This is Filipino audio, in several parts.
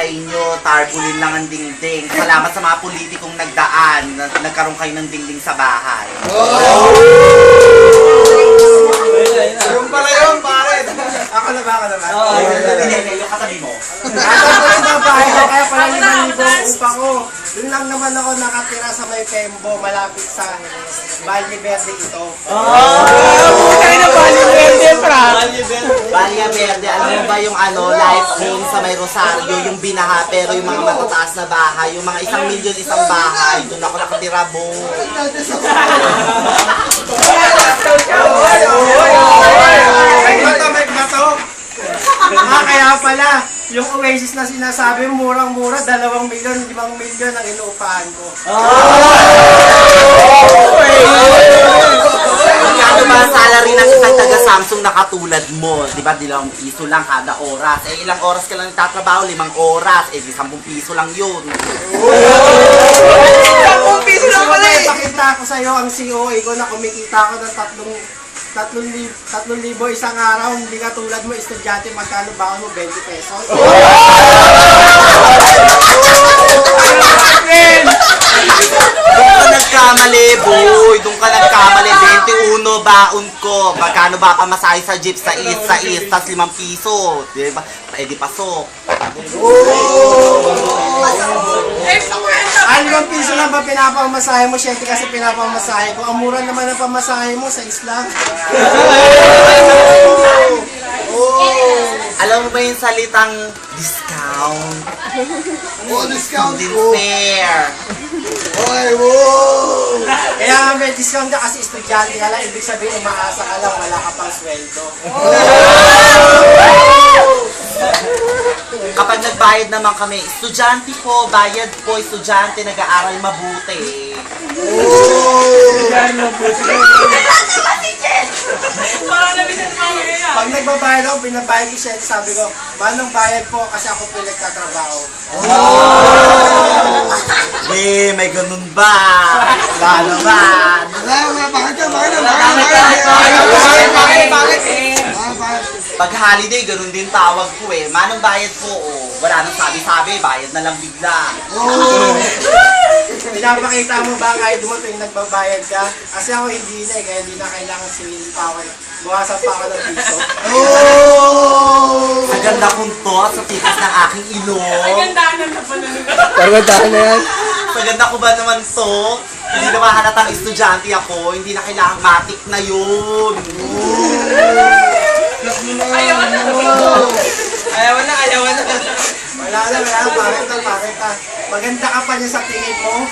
sa inyo, tarbulin lang ang dingding. Salamat sa mga politikong nagdaan, nagkaroon kayo ng dingding sa bahay. Yung pala yun, pare. Ako na ba? Hindi, yung katabi mo. Asa ko rin ang bahay ko, kaya pala 5,000 upa ko. Doon lang naman ako nakatira sa may Pembo, malapit sa Valle Verde ito. Tayo na Valle Verde, pra. Valle Verde, alam mo ba yung life home sa may Rosario, yung binaha, pero yung mga matataas na bahay, yung mga 1 milyon isang bahay, doon ako nakatira, bo. May bato. Kaya pala, yung Oasis na sinasabi, murang-mura, 2 milyon, 5 milyon ang inuupahan ko. Magkano ba ang salary ng isang taga-Samsung na katulad mo? Di ba, 2 piso lang kada oras. Eh, ilang oras ka lang nagtatrabaho? 5 oras. Eh, di 10 piso lang yun. 10 piso lang pala eh. Pakita ko sa'yo ang COA ko na kumikita ako ng 3,000 isang araw. Hindi ka tulad mo, estudyante, magkano ba mo? 20 pesos? Doon ka nagkamali, boy. Doon ka nagkamali. 21 baon ko. Magkano ba pamasahe sa jeep sa east, tas 5 piso. Di ba? Eh, di pasok. Ang 5 piso lang ba pinapamasahe mo? Siyempre kasi pinapamasahe ko. Ang mura naman ang pamasahe mo sa Islam. Alam mo ba yung salitang discount? Discount Din fair. Kaya nga may discount ka kasi estudyante ka lang. Ibig sabihin umaasa ka lang, wala ka pang sweldo. Kapag nagbayad naman kami, estudyante po, bayad po, estudyante, nag-aaral mabuti. Pag nagbabayad ako, binabayad ko siya. Sabi ko, manong bayad po kasi ako po nagtatrabaho. May ganun ba? Wala naman. Pag holiday, ganun din tawag ko eh. Manong bayad po, wala nang sabi-sabi, bayad na lang bigla. Pinapakita mo ba kahit dumating nagbabayad ka? Kasi ako hindi na kaya hindi na kailangan singin pa ako. Buwasan pa ako ng piso. Sa ganda kong to, sa tikas ng aking ilong. Parang na yan. Sa ganda ko ba naman to? Hindi na mahalatang estudyante ako, hindi na kailangang matik na yun. Ayaw na. Wala na, bakit ka? Maganda ka pa niya sa tingin mo.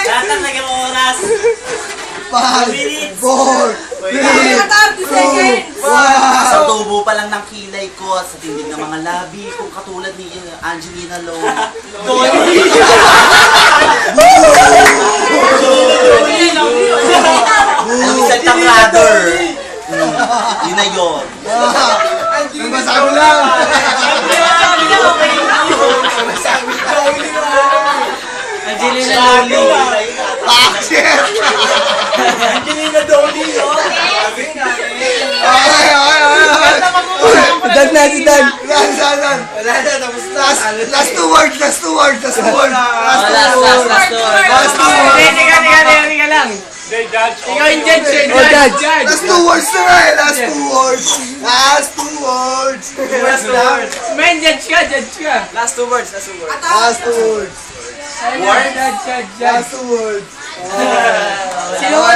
Lahat ng oras. 5, 4, 3, 2, 1. Sa tubo pa lang ng kilay ko, sa tindig ng mga labi, kung katulad ni Angelina Lone. Ano isang brother? Yun na yun. Nagbasago lang. Angelina Lone. Bakit? Angelina Jolie, no? Okay. Dan na, si Dan. Wala na, tapos na. Last two words. Last two. Teka lang. Ikaw yung judge. Last 2 words na nga eh. Last two words. Men, judge ka. Last two words. Judge. Last two words. Sino